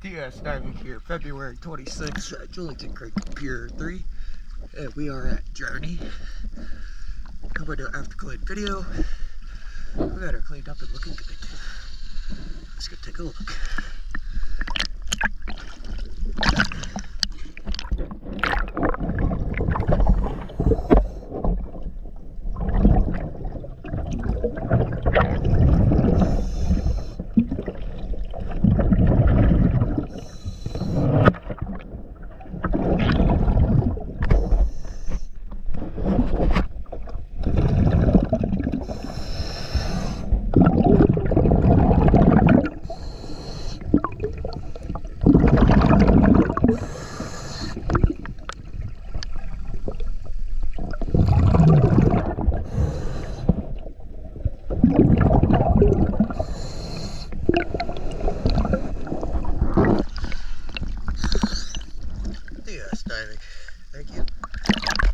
DS diving here, February 26th at Julington Creek, Pier 3. And we are at Journey. I'm going to do an after clean video. We got her cleaned up and looking good. Let's go take a look. Diving. Thank you.